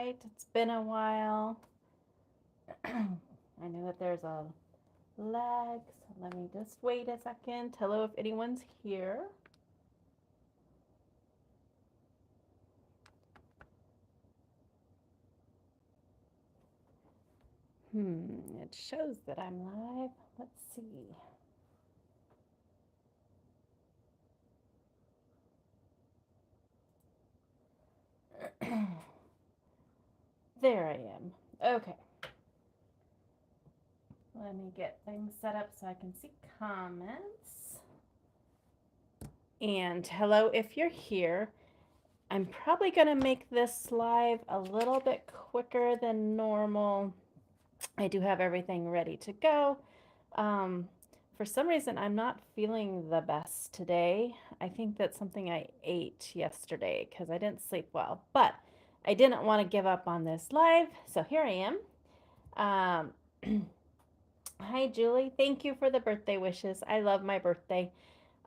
right? It's been a while. I know that there's a lag, so let me just wait a second. Hello, if anyone's here. It shows that I'm live. Let's see. There I am. Okay. Let me get things set up so I can see comments. And hello, if you're here. I'm probably going to make this live a little bit quicker than normal. I do have everything ready to go. For some reason, I'm not feeling the best today. I think that's something I ate yesterday because I didn't sleep well. But I didn't want to give up on this live, so here I am. Hi, Julie. Thank you for the birthday wishes. I love my birthday.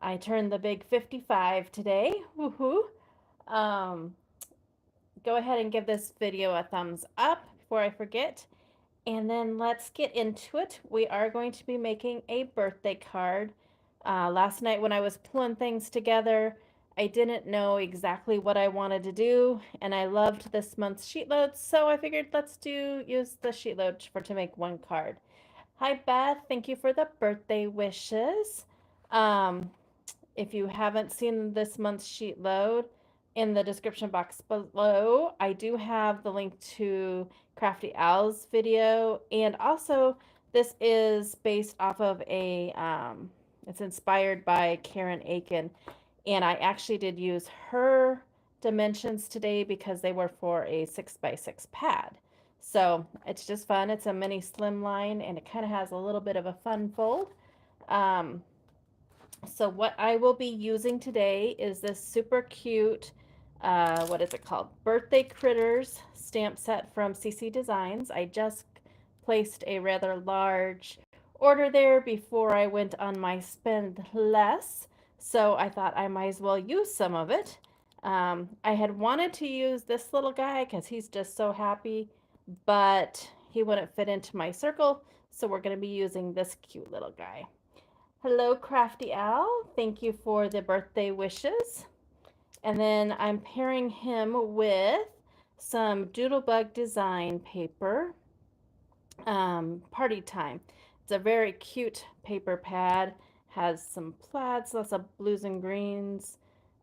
I turned the big 55 today. Woohoo! Um, Go ahead and give this video a thumbs up before I forget. And then let's get into it. We are going to be making a birthday card. Last night when I was pulling things together, I didn't know exactly what I wanted to do, and I loved this month's sheet loads, so I figured let's use the sheet load to make one card. Hi Beth, thank you for the birthday wishes. If you haven't seen this month's sheet load, in the description box below, I do have the link to Crafty Owl's video, and also this is based off of it's inspired by Karen Aiken, and I actually did use her dimensions today because they were for a 6x6 pad. So it's just fun. It's a mini slimline, and it kind of has a little bit of a fun fold. So what I will be using today is this super cute, what is it called? Birthday Critters stamp set from CC Designs. I just placed a rather large order there before I went on my spend less. So I thought I might as well use some of it. I had wanted to use this little guy because he's just so happy, but he wouldn't fit into my circle. So we're going to be using this cute little guy. Hello, Crafty Owl. Thank you for the birthday wishes. And then I'm pairing him with some Doodlebug design paper. Party Time. It's a very cute paper pad. Has some plaids, lots of blues and greens,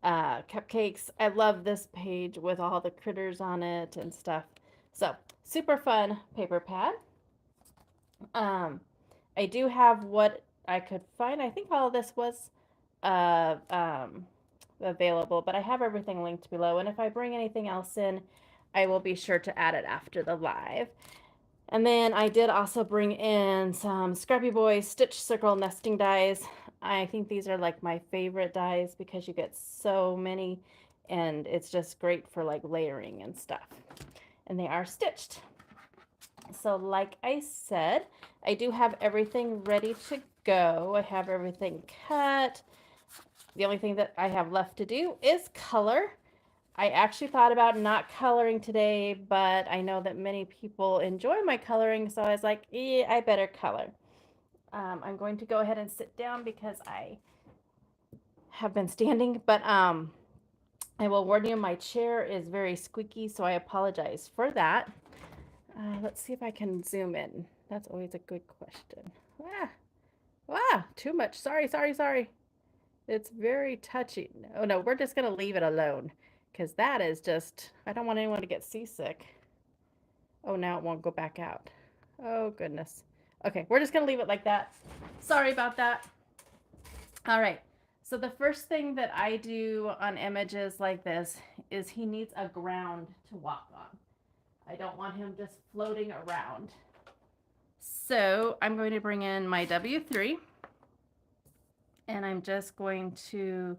cupcakes. I love this page with all the critters on it and stuff. So, super fun paper pad. I do have what I could find. I think all of this was available, but I have everything linked below. And if I bring anything else in, I will be sure to add it after the live. And then I did also bring in some Scrappy Boy Stitch Circle nesting dies. I think these are like my favorite dies because you get so many, and it's just great for like layering and stuff. And they are stitched. So like I said, I do have everything ready to go. I have everything cut. The only thing that I have left to do is color. I actually thought about not coloring today, but I know that many people enjoy my coloring, so I was like, I better color. I'm going to go ahead and sit down because I have been standing, but I will warn you, my chair is very squeaky, so I apologize for that. Let's see if I can zoom in. That's always a good question. Too much. Sorry. It's very touchy. Oh no, we're just going to leave it alone because that is just, I don't want anyone to get seasick. Oh, now it won't go back out. Oh goodness. Okay, we're just going to leave it like that. Sorry about that. All right. So the first thing that I do on images like this is he needs a ground to walk on. I don't want him just floating around. So I'm going to bring in my W3, and I'm just going to,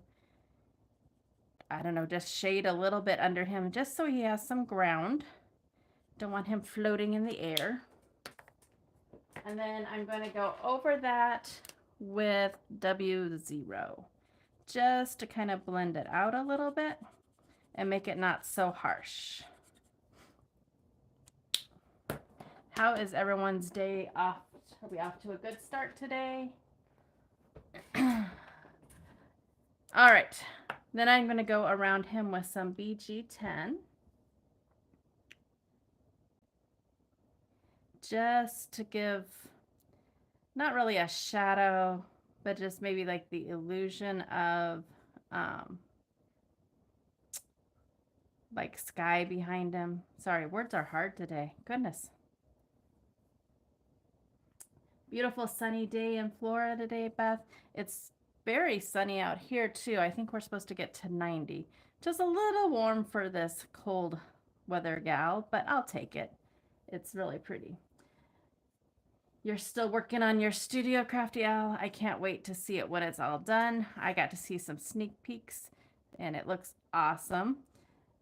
I don't know, just shade a little bit under him just so he has some ground. Don't want him floating in the air. And then I'm going to go over that with W0 just to kind of blend it out a little bit and make it not so harsh. How is everyone's day off? Are we off to a good start today? All right. Then I'm going to go around him with some BG10. Just to give not really a shadow, but just maybe like the illusion of like sky behind him. Sorry, words are hard today. Goodness. Beautiful sunny day in Florida today, Beth. It's very sunny out here too. I think we're supposed to get to 90. Just a little warm for this cold weather gal, but I'll take it. It's really pretty. You're still working on your studio, Crafty Owl. I can't wait to see it when it's all done. I got to see some sneak peeks and it looks awesome.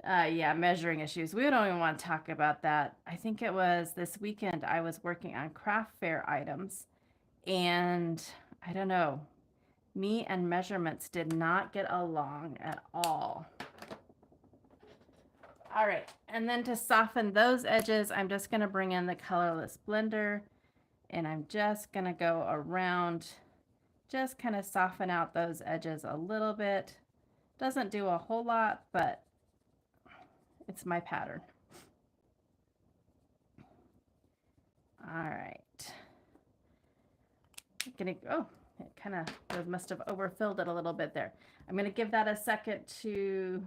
Yeah, measuring issues. We don't even want to talk about that. I think it was this weekend I was working on craft fair items and I don't know, me and measurements did not get along at all. All right, and then to soften those edges, I'm just going to bring in the colorless blender and I'm just going to go around, just kind of soften out those edges a little bit. Doesn't do a whole lot, but it's my pattern. All right. Oh, it kind of must have overfilled it a little bit there. I'm going to give that a second to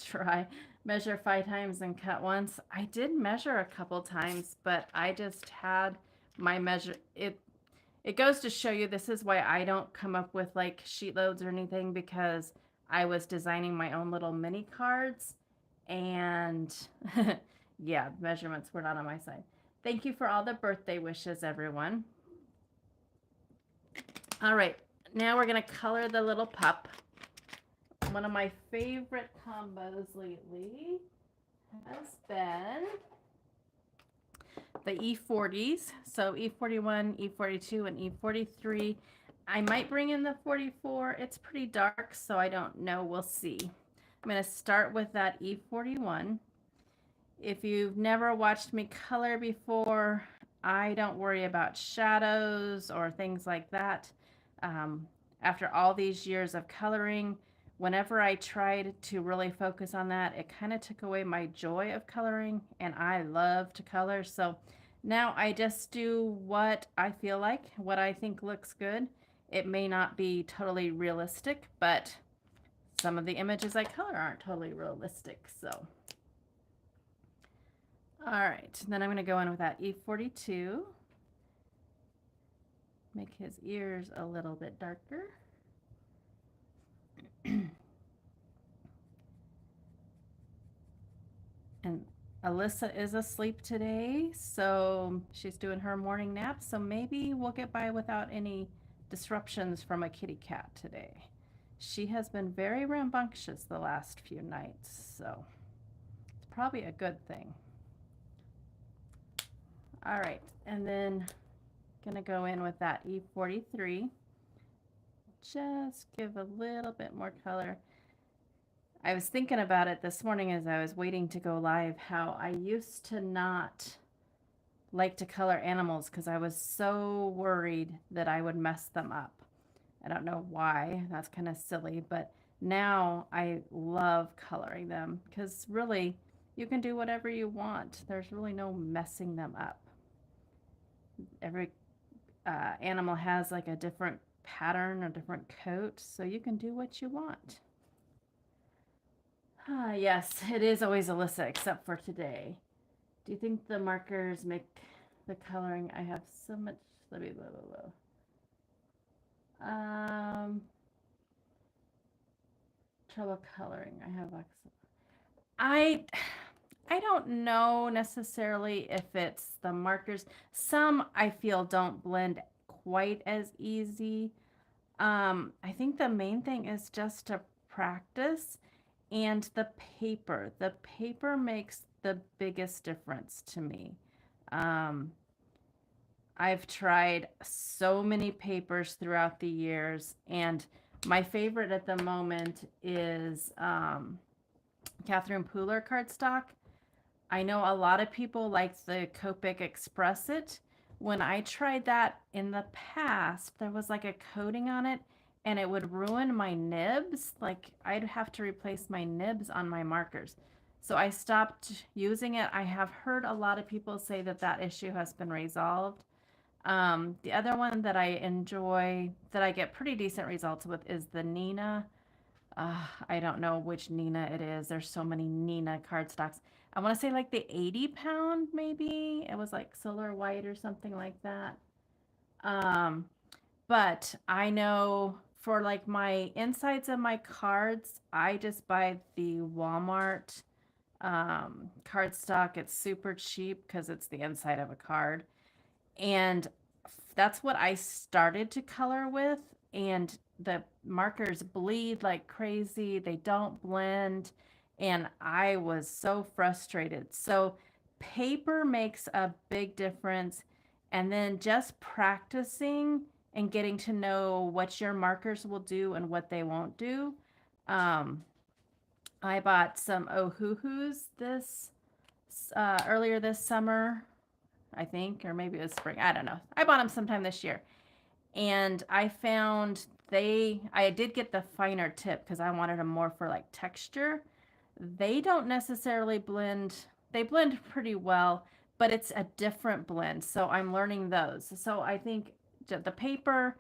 try. Measure 5 times and cut once. I did measure a couple times, but I just had my measure. It goes to show you this is why I don't come up with like sheet loads or anything, because I was designing my own little mini cards and yeah, measurements were not on my side. Thank you for all the birthday wishes, everyone. All right, now we're going to color the little pup. One of my favorite combos lately has been the E40s. So E41, E42, and E43. I might bring in the 44. It's pretty dark, so I don't know. We'll see. I'm going to start with that E41. If you've never watched me color before, I don't worry about shadows or things like that. After all these years of coloring, whenever I tried to really focus on that, it kind of took away my joy of coloring, and I love to color. So now I just do what I feel like, what I think looks good. It may not be totally realistic, but some of the images I color aren't totally realistic. So, all right, then I'm going to go in with that E42. Make his ears a little bit darker. And Alyssa is asleep today, so she's doing her morning nap, so maybe we'll get by without any disruptions from a kitty cat today. She has been very rambunctious the last few nights, so it's probably a good thing. All right, and then gonna go in with that E43. Just give a little bit more color. I was thinking about it this morning as I was waiting to go live, how I used to not like to color animals because I was so worried that I would mess them up. I don't know why, that's kind of silly, but now I love coloring them because really you can do whatever you want. There's really no messing them up. Every animal has like a different pattern or different coat, so you can do what you want. Yes, it is always Alyssa, except for today. Do you think the markers make the coloring? I have so much. Let me blah, blah, blah. Trouble coloring. I have I don't know necessarily if it's the markers. Some I feel don't blend quite as easy. I think the main thing is just to practice. And the paper makes the biggest difference to me. I've tried so many papers throughout the years, and my favorite at the moment is Catherine Pooler cardstock. I know a lot of people like the Copic Express It. When I tried that in the past, there was like a coating on it and it would ruin my nibs. Like I'd have to replace my nibs on my markers. So I stopped using it. I have heard a lot of people say that that issue has been resolved. The other one that I enjoy, that I get pretty decent results with, is the Nina. I don't know which Nina it is. There's so many Nina cardstocks. I want to say like the 80 pound, maybe. It was like Solar White or something like that. Um, but I know for like my insides of my cards, I just buy the Walmart cardstock. It's super cheap because it's the inside of a card. And that's what I started to color with. And the markers bleed like crazy, they don't blend. And I was so frustrated. So, paper makes a big difference. And then just practicing and getting to know what your markers will do and what they won't do. Um, I bought some Ohuhus this earlier this summer, I think, or maybe it was spring. I don't know. I bought them sometime this year. And I found I did get the finer tip because I wanted them more for like texture. They don't necessarily blend, they blend pretty well, but it's a different blend. So I'm learning those. So I think the paper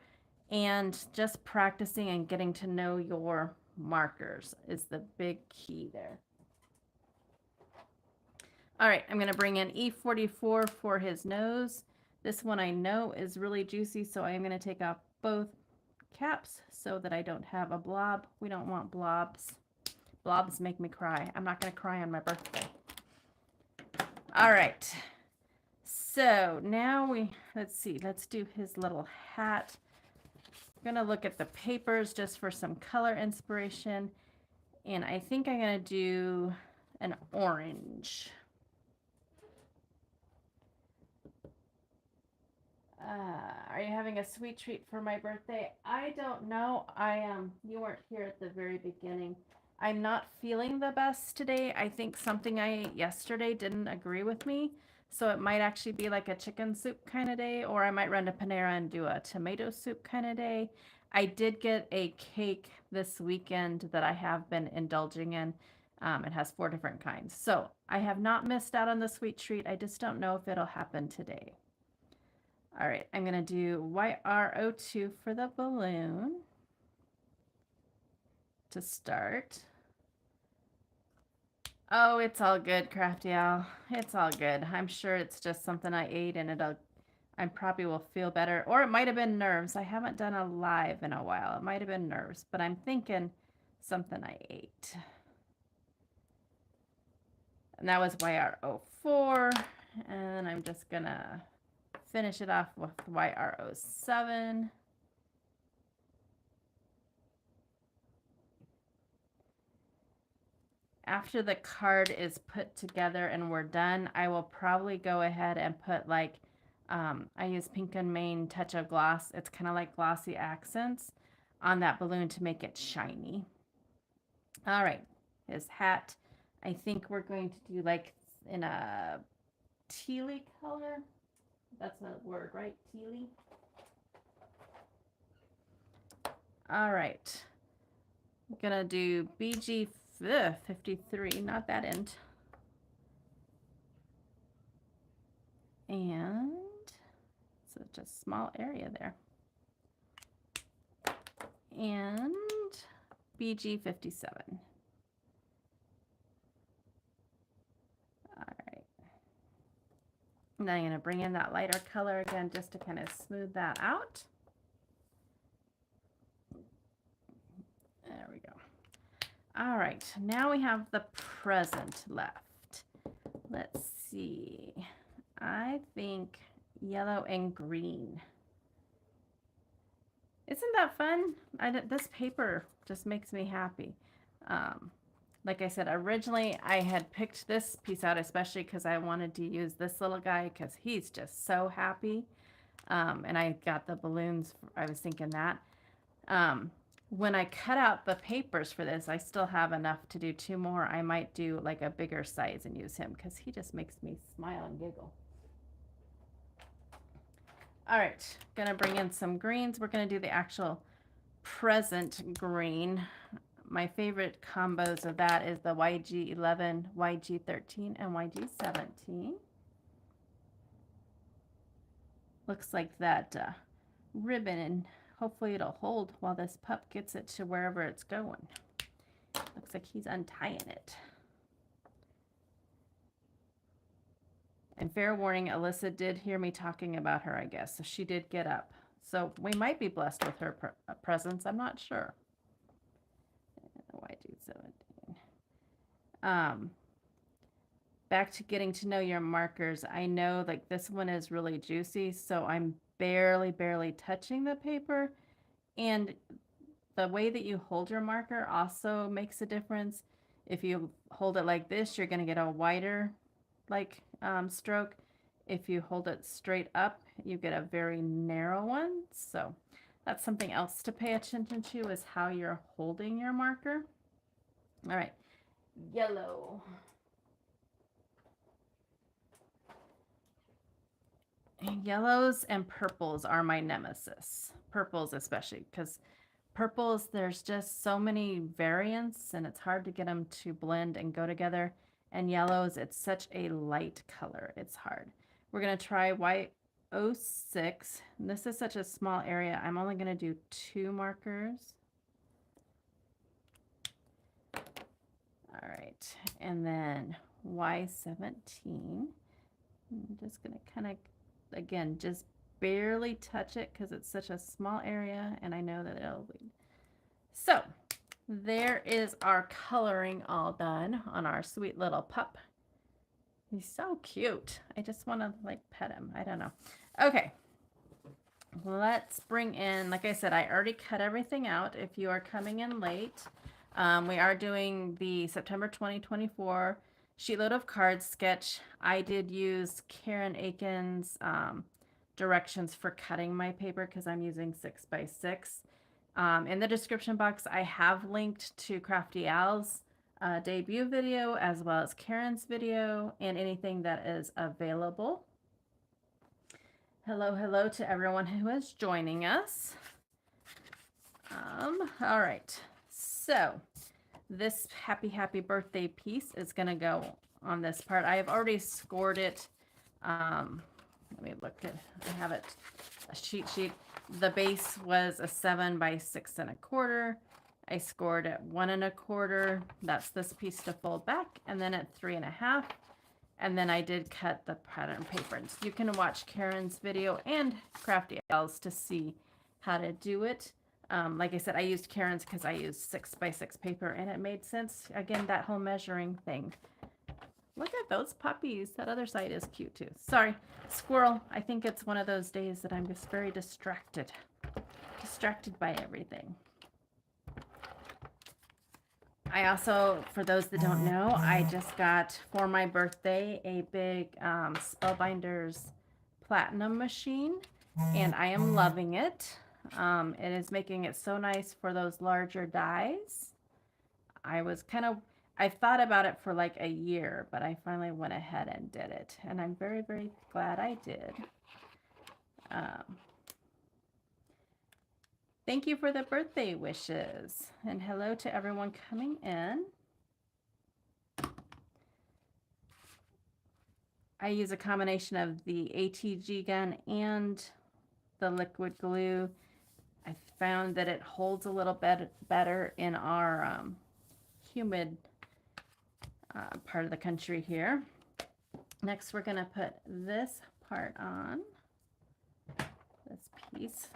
and just practicing and getting to know your markers is the big key there. All right, I'm going to bring in E44 for his nose. This one I know is really juicy, so I'm going to take off both caps so that I don't have a blob. We don't want blobs. Blobs make me cry. I'm not going to cry on my birthday. All right. So now let's see, let's do his little hat. I'm going to look at the papers just for some color inspiration. And I think I'm going to do an orange. Are you having a sweet treat for my birthday? I don't know. You weren't here at the very beginning. I'm not feeling the best today. I think something I ate yesterday didn't agree with me. So it might actually be like a chicken soup kind of day, or I might run to Panera and do a tomato soup kind of day. I did get a cake this weekend that I have been indulging in. It has 4 different kinds. So I have not missed out on the sweet treat. I just don't know if it'll happen today. All right, I'm going to do YR02 for the balloon to start. Oh, it's all good, Crafty Owl. It's all good. I'm sure it's just something I ate and I probably will feel better. Or it might have been nerves. I haven't done a live in a while. It might have been nerves, but I'm thinking something I ate. And that was YR04. And I'm just going to finish it off with YR07. After the card is put together and we're done, I will probably go ahead and put like, I use Pink and Main Touch of Gloss. It's kind of like glossy accents on that balloon to make it shiny. All right, his hat. I think we're going to do like in a tealy color. That's a word, right? Tealy. All right. I'm gonna do BG 53, not that end. And so just a small area there. And BG 57. All right. And then I'm gonna bring in that lighter color again just to kind of smooth that out. There we go. All right, now we have the present left. Let's see. I think yellow and green. Isn't that fun? This paper just makes me happy. Like I said, originally I had picked this piece out especially because I wanted to use this little guy because he's just so happy. And I got the balloons. I was thinking that. When I cut out the papers for this, I still have enough to do 2 more. I might do like a bigger size and use him because he just makes me smile and giggle. All right, gonna bring in some greens. We're gonna do the actual present green. My favorite combos of that is the YG11, YG13, and YG17. Looks like that ribbon, and hopefully it'll hold while this pup gets it to wherever it's going. Looks like he's untying it. And fair warning, Alyssa did hear me talking about her, I guess. So she did get up. So we might be blessed with her presence. I'm not sure. YG17. Back to getting to know your markers. I know like this one is really juicy, so I'm barely touching the paper. And the way that you hold your marker also makes a difference. If you hold it like this, you're going to get a wider like stroke. If you hold it straight up, you get a very narrow one. So that's something else to pay attention to, is how you're holding your marker. All right, yellow. Yellows and purples are my nemesis. Purples especially, because purples, there's just so many variants and it's hard to get them to blend and go together. And yellows, it's such a light color, it's hard. We're going to try white 06. This is such a small area. I'm only going to do 2 markers. All right, and then Y17. I'm just going to kind of, again, just barely touch it because it's such a small area, and I know that it'll bleed. So there is our coloring all done on our sweet little pup. He's so cute. I just want to like pet him. I don't know. Okay, let's bring in, like I said, I already cut everything out. If you are coming in late, we are doing the September 2024 Sheetload of Cards sketch. I did use Karen Aiken's directions for cutting my paper because I'm using 6x6. In the description box, I have linked to Crafty Al's debut video, as well as Karen's video, and anything that is available. Hello to everyone who is joining us. All right, so this happy birthday piece is going to go on this part. I have already scored it. Let me look at, I have it, a cheat sheet. The base was a 7 by 6 1/4. I scored at 1 1/4. That's this piece to fold back, and then at 3 1/2. And then I did cut the pattern paper. So you can watch Karen's video and Crafty Al's to see how to do it. Like I said, I used Karen's because I used 6x6 paper, and it made sense. Again, that whole measuring thing. Look at those puppies. That other side is cute too. Sorry, squirrel. I think it's one of those days that I'm just very distracted. Distracted by everything. I also, for those that don't know, I just got for my birthday a big Spellbinders Platinum machine, and I am loving it. It is making it so nice for those larger dies. I thought about it for like a year, but I finally went ahead and did it, and I'm very glad I did. Thank you for the birthday wishes, and hello to everyone coming in. I use a combination of the ATG gun and the liquid glue. I found that it holds a little bit better in our humid part of the country here. Next, we're going to put this part on, this piece.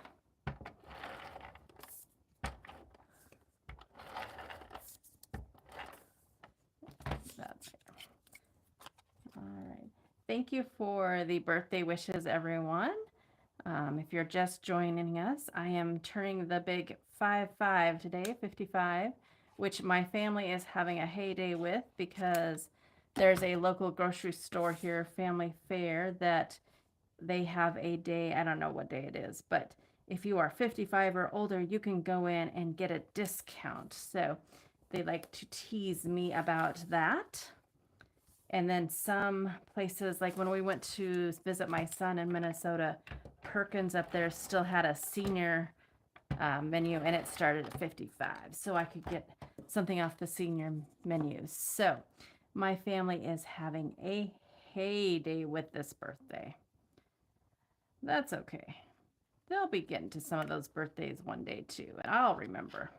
All right. Thank you for the birthday wishes, everyone. If you're just joining us, I am turning the big 55 today, 55, which my family is having a heyday with because there's a local grocery store here, Family Fair, that they have a day, I don't know what day it is, but if you are 55 or older, you can go in and get a discount. So they like to tease me about that. And then some places, like when we went to visit my son in Minnesota, Perkins up there still had a senior menu, and it started at 55. So I could get something off the senior menu. So my family is having a heyday with this birthday. That's okay. They'll be getting to some of those birthdays one day too, and I'll remember.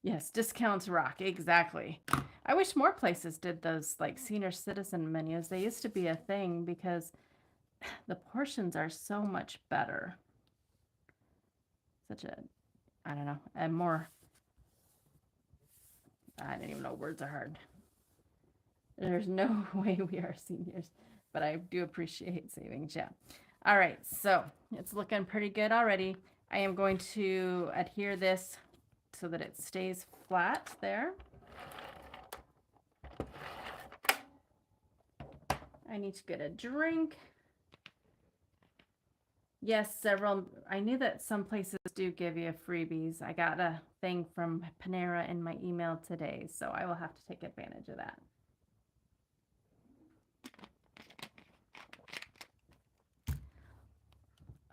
Yes, discounts rock. Exactly. I wish more places did those like senior citizen menus. They used to be a thing because the portions are so much better. Such a, I don't know, a more, I don't even know, words are hard. There's no way we are seniors, but I do appreciate savings. Yeah. All right, so it's looking pretty good already. I am going to adhere this so that it stays flat there. I need to get a drink. Yes, several. I knew that some places do give you freebies. I got a thing from Panera in my email today, so I will have to take advantage of that.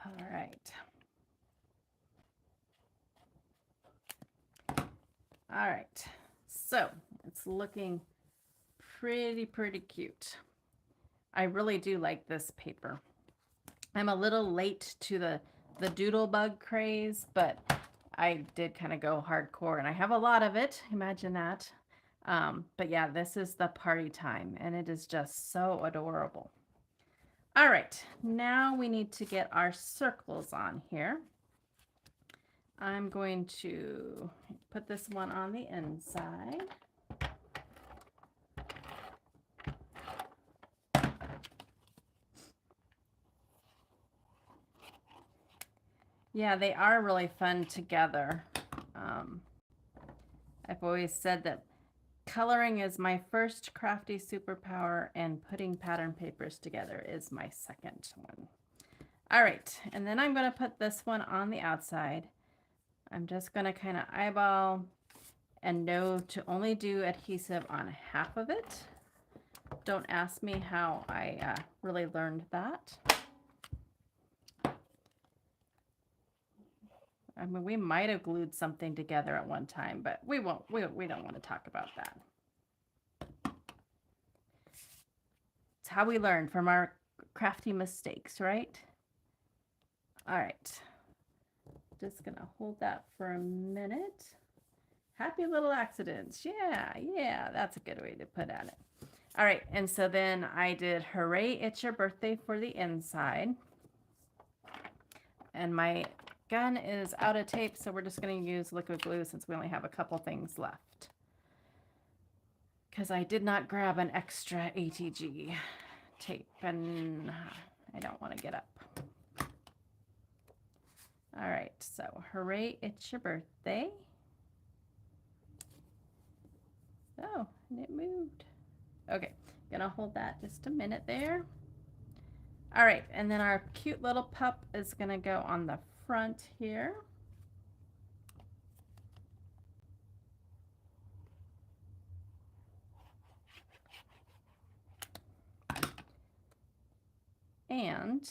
All right. All right. So it's looking pretty cute. I really do like this paper. I'm a little late to the doodle bug craze, but I did kind of go hardcore, and I have a lot of it. Imagine that. But yeah, this is the party time, and it is just so adorable. All right, now we need to get our circles on here. I'm going to put this one on the inside. Yeah, they are really fun together. I've always said that coloring is my first crafty superpower, and putting pattern papers together is my second one. All right, and then I'm going to put this one on the outside. I'm just going to kind of eyeball and know to only do adhesive on half of it. Don't ask me how I really learned that. I mean, we might have glued something together at one time, but we won't. We don't want to talk about that. It's how we learn from our crafty mistakes, right? All right. Just gonna hold that for a minute. Happy little accidents. Yeah, that's a good way to put at it. All right, and so then I did hooray, it's your birthday for the inside. And my gun is out of tape, so we're just going to use liquid glue since we only have a couple things left. Because I did not grab an extra ATG tape, and I don't want to get up. All right, so hooray, it's your birthday. Oh, and it moved. Okay, gonna hold that just a minute there. All right, and then our cute little pup is gonna go on the front here. And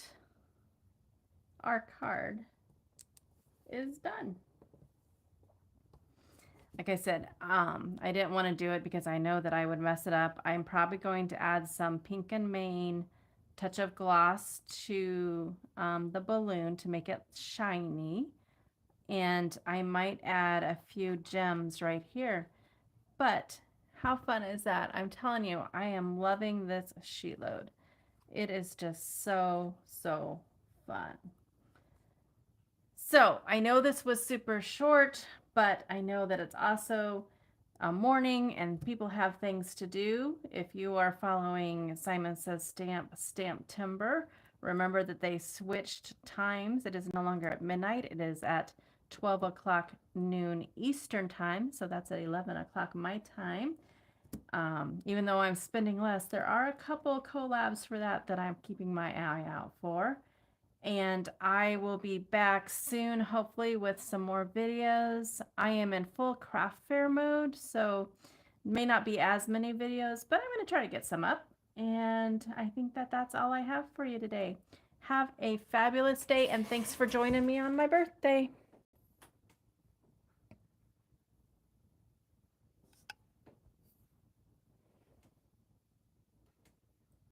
our card is done. Like I said, I didn't want to do it because I know that I would mess it up. I'm probably going to add some Pink and Main touch of gloss to the balloon to make it shiny. And I might add a few gems right here. But how fun is that? I'm telling you, I am loving this sheet load. It is just so fun. So I know this was super short, but I know that it's also a morning and people have things to do. If you are following Simon Says Stamp Timber, remember that they switched times. It is no longer at midnight. It is at 12 o'clock noon Eastern time. So that's at 11 o'clock my time. Even though I'm spending less, there are a couple collabs for that I'm keeping my eye out for. and I will be back soon, hopefully with some more videos. I am in full craft fair mode, so may not be as many videos, but I'm going to try to get some up. And I think that that's all I have for you today. Have a fabulous day, and thanks for joining me on my birthday.